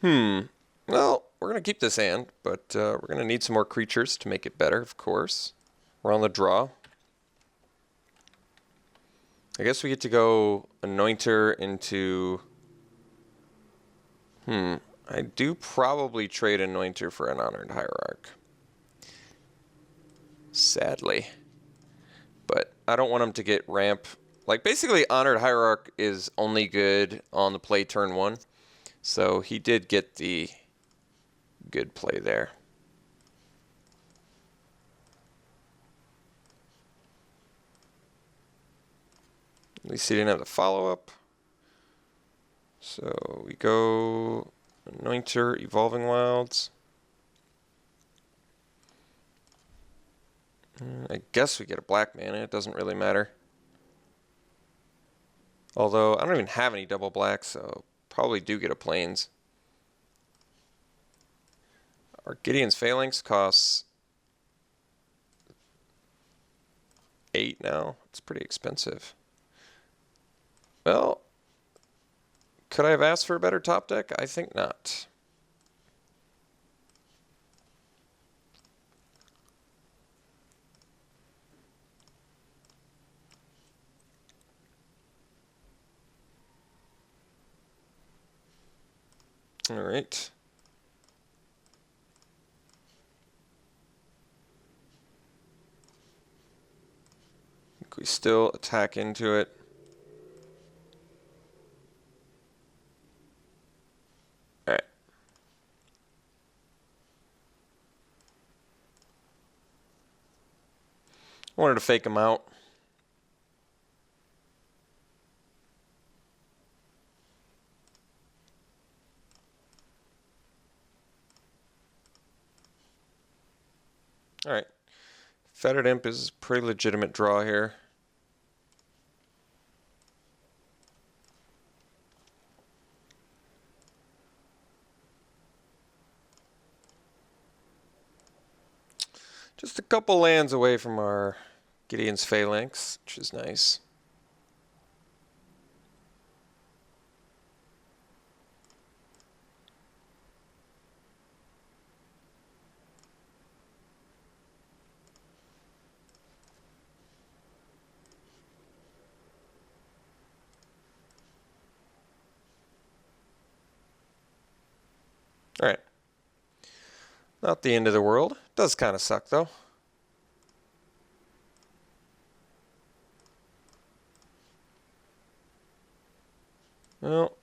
Well, we're going to keep this hand, but we're going to need some more creatures to make it better, of course. We're on the draw. I guess we get to go Anointer into... I do probably trade Anointer for an Honored Hierarch. Sadly. But I don't want him to get ramp. Like, basically, Honored Hierarch is only good on the play turn 1. So he did get the good play there. At least he didn't have the follow-up. So we go Anointer, Evolving Wilds. I guess we get a black mana. It doesn't really matter. Although, I don't even have any double black, so probably do get a Plains. Our Gideon's Phalanx costs 8 now. It's pretty expensive. Well, could I have asked for a better top deck? I think not. All right. I think we still attack into it. All right. I wanted to fake him out. All right. Fettered Imp is a pretty legitimate draw here. Just a couple lands away from our Gideon's Phalanx, which is nice. All right. Not the end of the world. Does kind of suck, though. Well,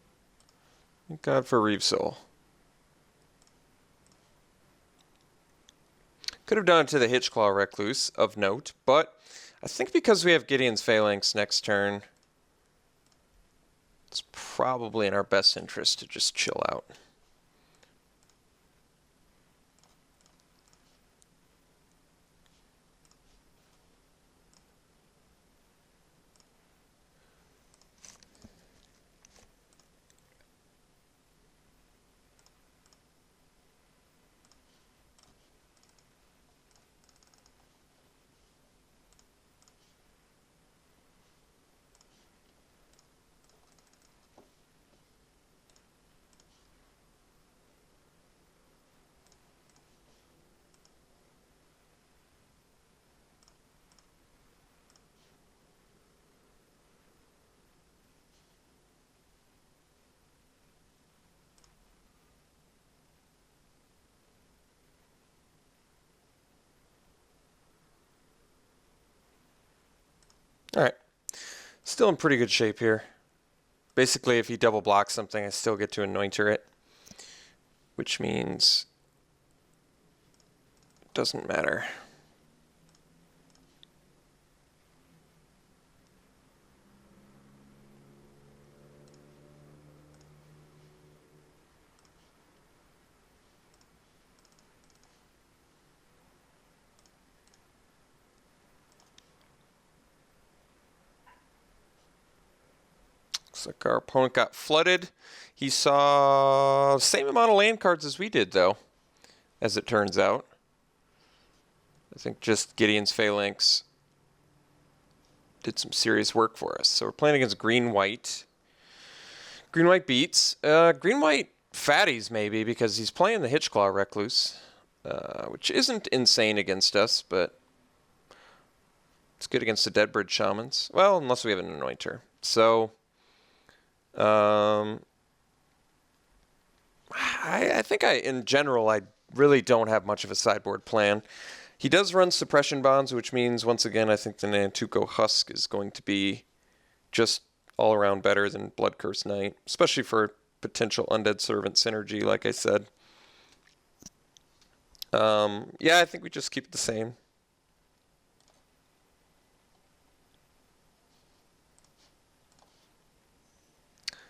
thank God for Reeve Soul. Could have done it to the Hitchclaw Recluse, of note, but I think because we have Gideon's Phalanx next turn, it's probably in our best interest to just chill out. All right. Still in pretty good shape here. Basically, if he double blocks something, I still get to Anointer it, which means it doesn't matter. Looks like our opponent got flooded. He saw the same amount of land cards as we did, though, as it turns out. I think just Gideon's Phalanx did some serious work for us. So we're playing against green-white. Green-white beats. Green-white fatties maybe, because he's playing the Hitchclaw Recluse, which isn't insane against us, but it's good against the Deadbridge Shamans. Well, unless we have an Anointer. So, I think in general, I really don't have much of a sideboard plan. He does run Suppression Bonds, which means, once again, I think the Nantuko Husk is going to be just all around better than Blood Curse Knight, especially for potential Undead Servant synergy, like I said. Yeah, I think we just keep it the same.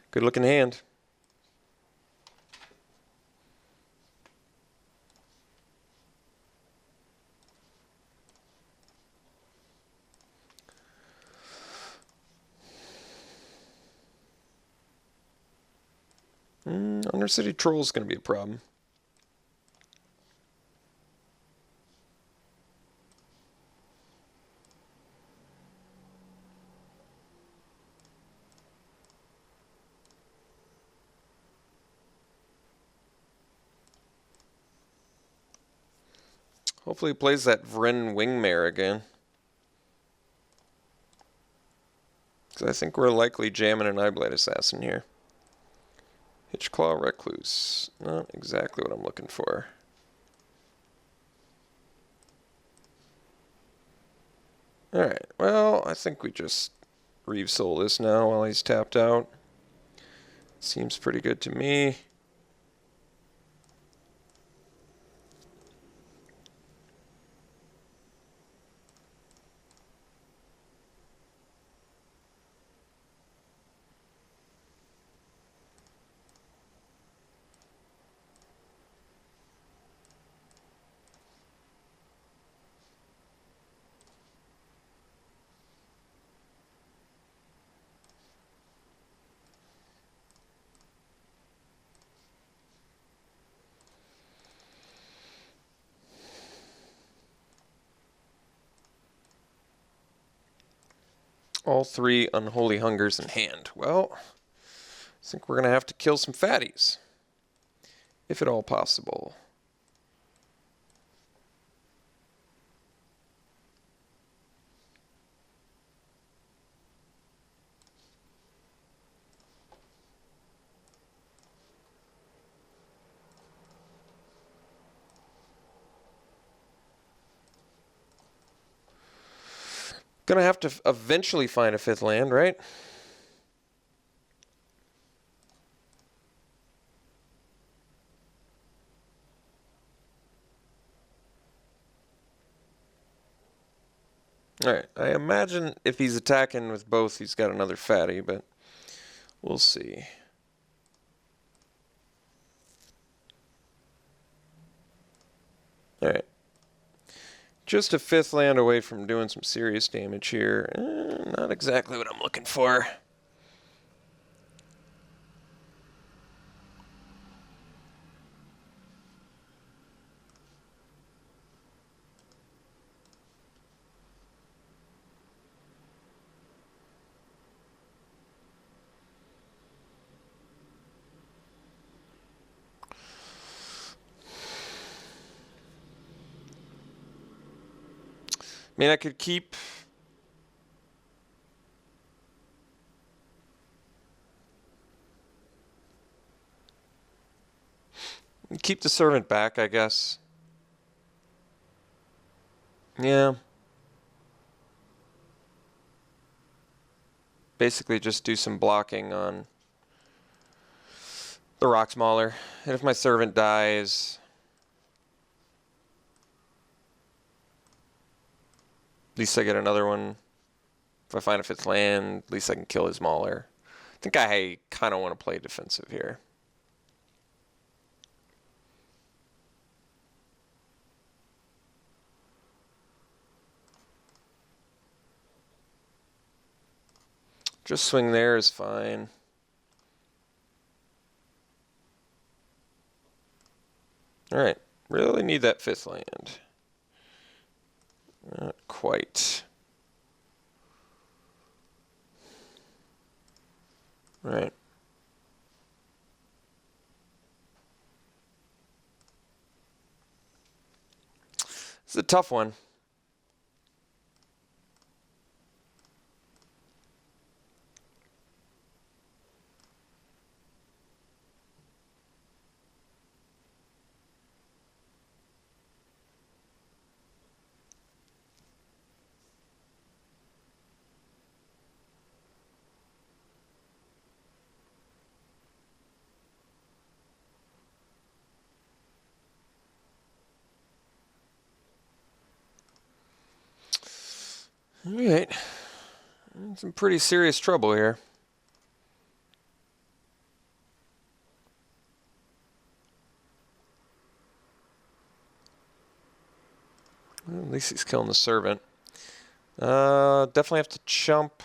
Good looking hand. Undercity Troll is going to be a problem. Hopefully he plays that Vryn Wingmare again. Because I think we're likely jamming an Eyeblight Assassin here. Hitchclaw Recluse. Not exactly what I'm looking for. Alright, well, I think we just Reeve Soul this now while he's tapped out. Seems pretty good to me. All three Unholy Hungers in hand. Well, I think we're going to have to kill some fatties, if at all possible. Gonna have to eventually find a fifth land, right? Alright, I imagine if he's attacking with both, he's got another fatty, but we'll see. Alright. Just a fifth land away from doing some serious damage here. Not exactly what I'm looking for. I mean, I could keep the servant back, I guess. Yeah. Basically just do some blocking on the Rock Mauler. And if my servant dies, at least I get another one. If I find a fifth land, at least I can kill his Mauler. I think I kind of want to play defensive here. Just swing there is fine. Alright, really need that fifth land. Not quite. Right. It's a tough one. All right. Some pretty serious trouble here. Well, at least he's killing the servant. Definitely have to chump.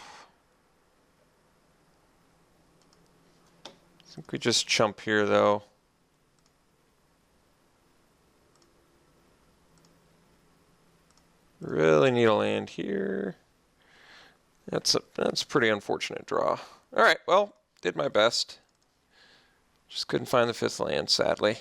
I think we just chump here, though. Really need a land here. That's a pretty unfortunate draw. All right, well, did my best. Just couldn't find the 5th land, sadly.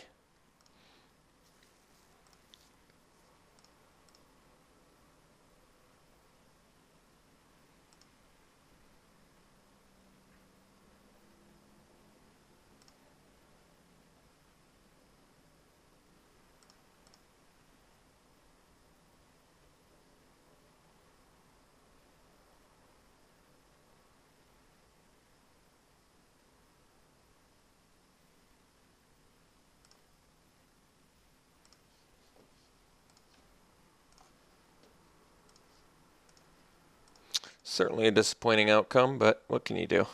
Certainly a disappointing outcome, but what can you do?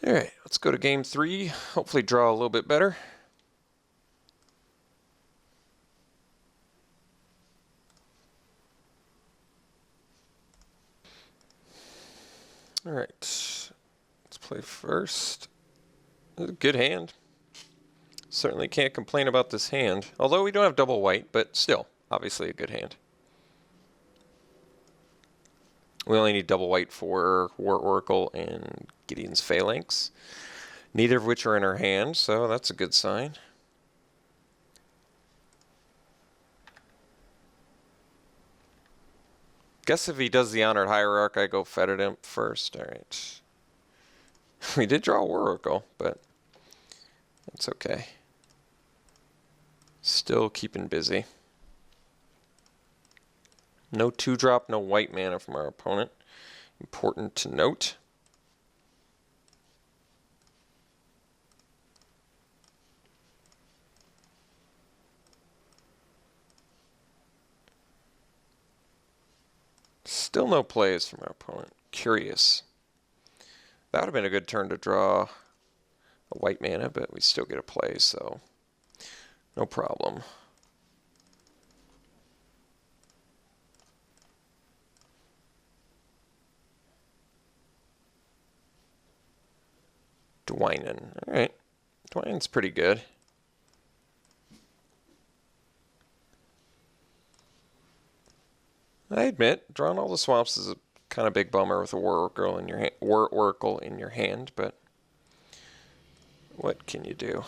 All right, let's go to game 3. Hopefully draw a little bit better. All right, let's play first. Good hand. Certainly can't complain about this hand. Although we don't have double white, but still, obviously a good hand. We only need double white for War Oracle and Gideon's Phalanx. Neither of which are in our hand, so that's a good sign. Guess if he does the Honored Hierarch, I go Fetid Imp first. All right. We did draw War Oracle, but that's okay. Still keeping busy. No 2-drop, no white mana from our opponent. Important to note. Still no plays from our opponent. Curious. That would have been a good turn to draw a white mana, but we still get a play, so no problem. Dwynen. All right. Dwynen's pretty good. I admit, drawing all the swamps is a kind of big bummer with a War Oracle in your hand, but what can you do?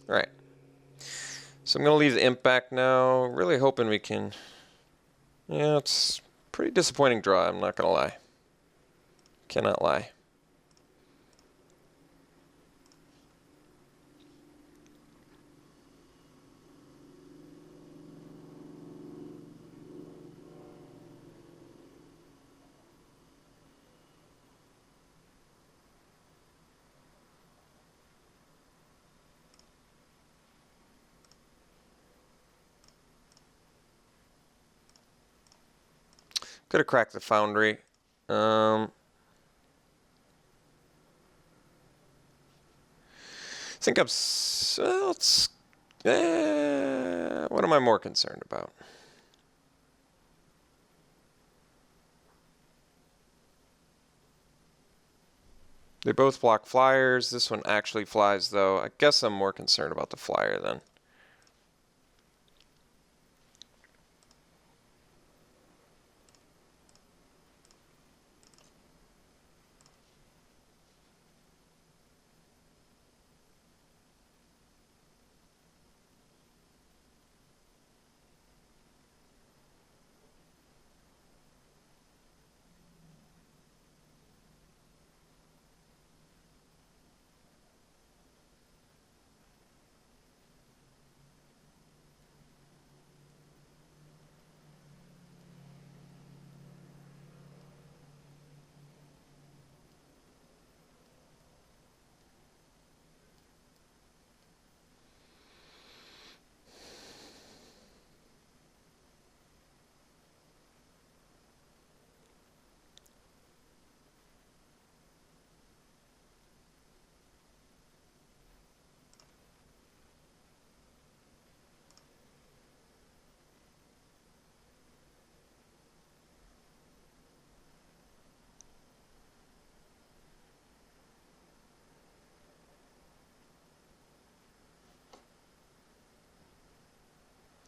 All right. So I'm going to leave the imp back now. Really hoping we can... Yeah, it's a pretty disappointing draw, I'm not going to lie. Cannot lie. Could have cracked the Foundry. think what am I more concerned about? They both block flyers. This one actually flies, though. I guess I'm more concerned about the flyer then.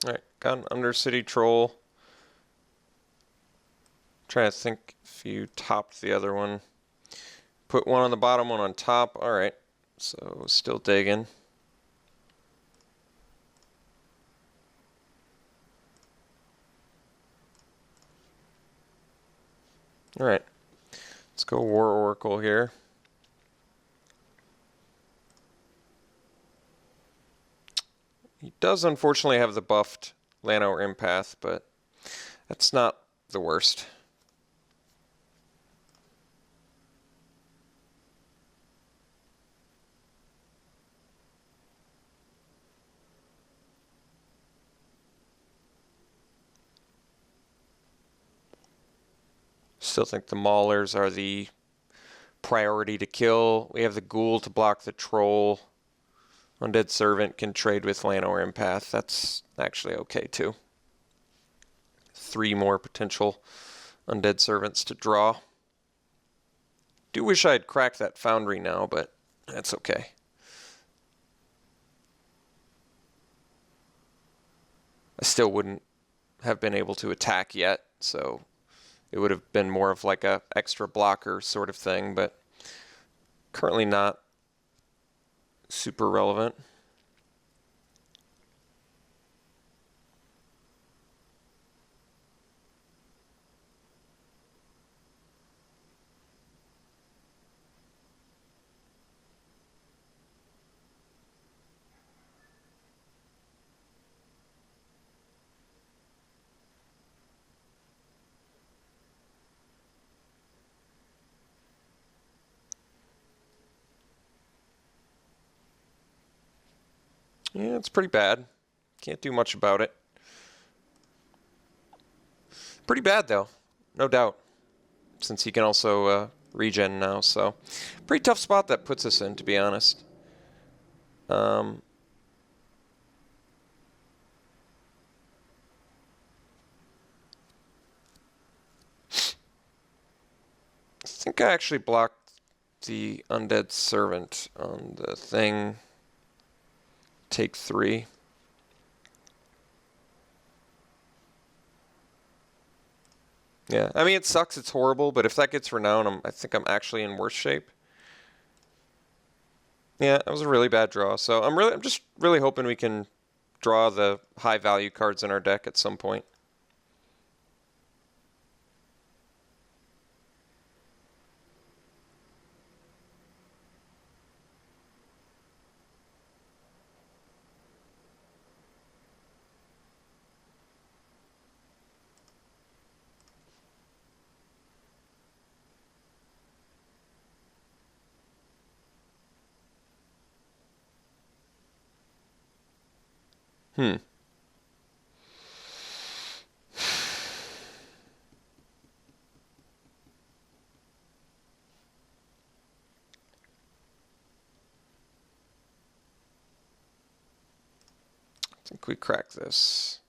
Alright, got an Undercity Troll. Trying to think if you topped the other one. Put one on the bottom, one on top. Alright, so still digging. Alright, let's go War Oracle here. He does unfortunately have the buffed Llanowar Empath, but that's not the worst. Still think the Maulers are the priority to kill. We have the Ghoul to block the Troll. Undead Servant can trade with Llanowar Empath. That's actually okay too. 3 more potential Undead Servants to draw. Do wish I'd cracked that Foundry now, but that's okay. I still wouldn't have been able to attack yet, so it would have been more of like a extra blocker sort of thing, but currently not super relevant. Yeah, it's pretty bad. Can't do much about it. Pretty bad, though. No doubt. Since he can also regen now, so... Pretty tough spot that puts us in, to be honest. I think I actually blocked the Undead Servant on the thing. Take 3. Yeah, I mean, it sucks, it's horrible, but if that gets renown, I think I'm actually in worse shape. Yeah, that was a really bad draw, so I'm just really hoping we can draw the high value cards in our deck at some point. Hmm. I think we crack this.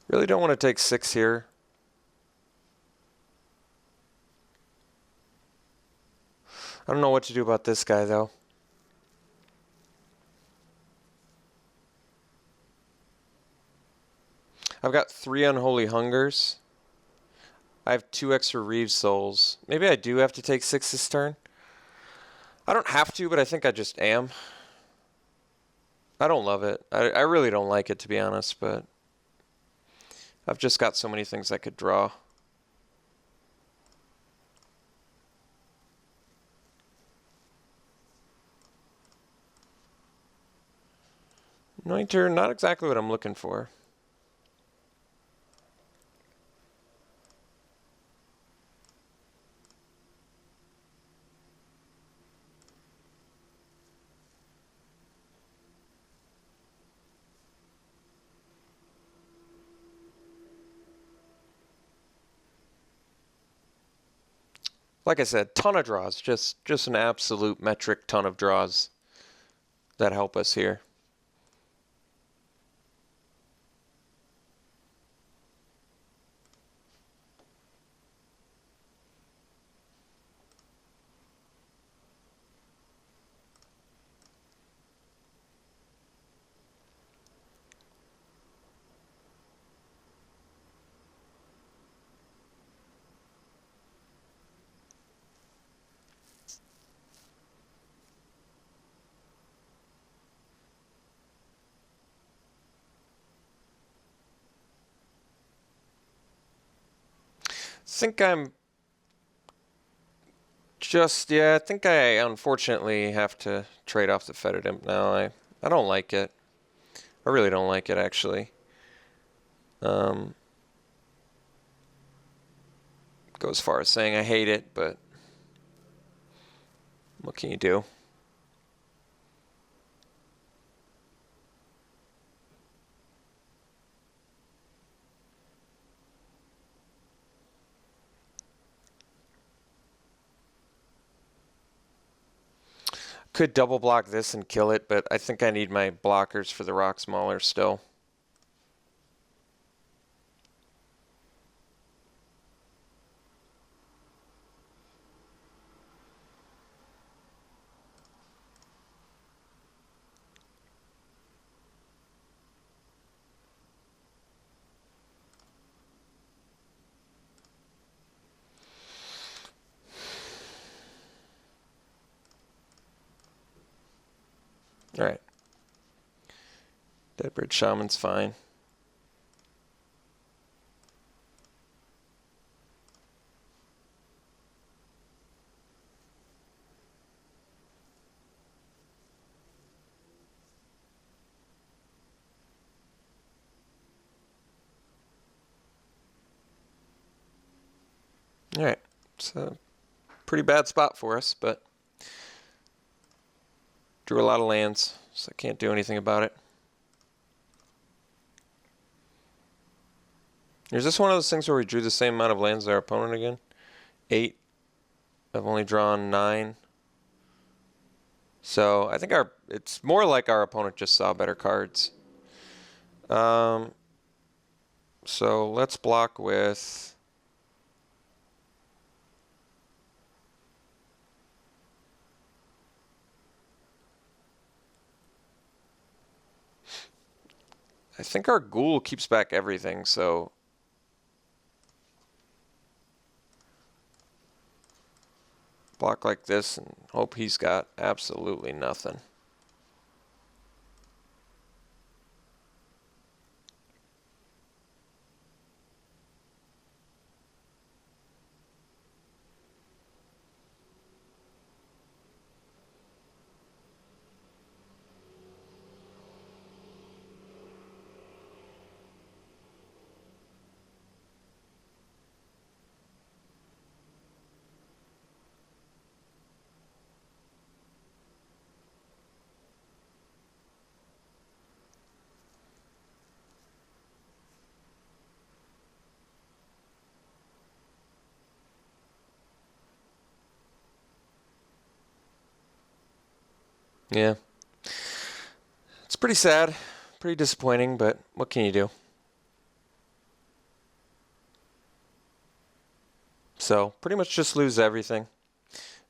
Really don't want to take 6 here. I don't know what to do about this guy, though. I've got 3 Unholy Hungers. I have 2 extra Reeve Souls. Maybe I do have to take 6 this turn. I don't have to, but I think I just am. I don't love it. I really don't like it, to be honest, but I've just got so many things I could draw. Anointer, not exactly what I'm looking for. Like I said, ton of draws. Just an absolute metric ton of draws that help us here. I think I unfortunately have to trade off the Fetid Imp now. I don't like it. I really don't like it, actually. Go as far as saying I hate it, but what can you do? Could double block this and kill it, but I think I need my blockers for the Rock Mauler still. Alright. Deadbird Shaman's fine. Alright. It's a pretty bad spot for us, but drew a lot of lands, so I can't do anything about it. Is this one of those things where we drew the same amount of lands as our opponent again? 8. I've only drawn 9. So I think it's more like our opponent just saw better cards. So let's block with... I think our Ghoul keeps back everything, so... block like this and hope he's got absolutely nothing. Yeah. It's pretty sad, pretty disappointing, but what can you do? So, pretty much just lose everything,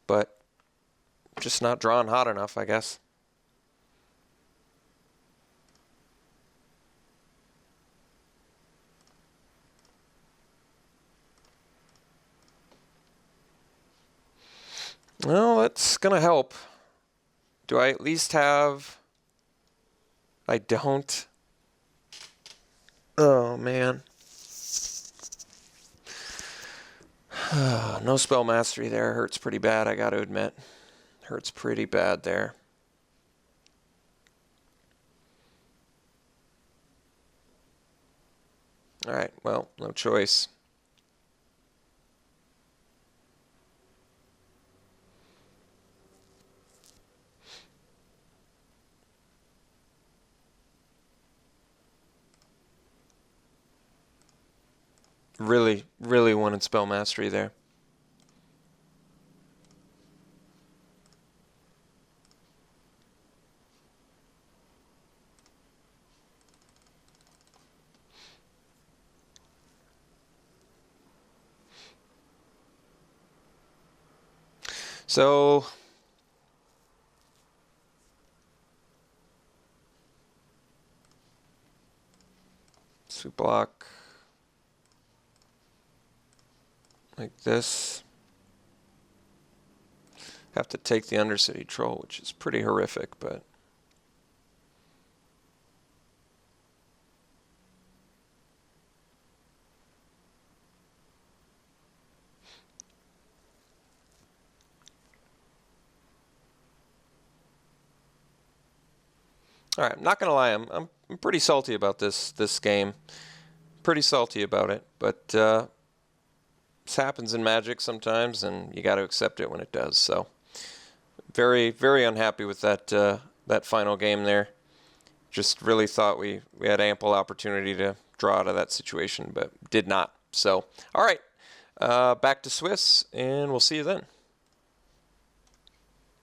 but just not drawing hot enough, I guess. Well, that's gonna help. Do I at least have... I don't. Oh, man. No spell mastery there. Hurts pretty bad, I gotta admit. Hurts pretty bad there. Alright, well, no choice. Really, really wanted spell mastery there. So, sweep block like this. Have to take the Undercity Troll, which is pretty horrific, but... All right, I'm not gonna lie, I'm pretty salty about this game. Pretty salty about it, but this happens in Magic sometimes, and you got to accept it when it does. So, very, very unhappy with that that final game there. Just really thought we had ample opportunity to draw out of that situation, but did not. So, all right, back to Swiss, and we'll see you then.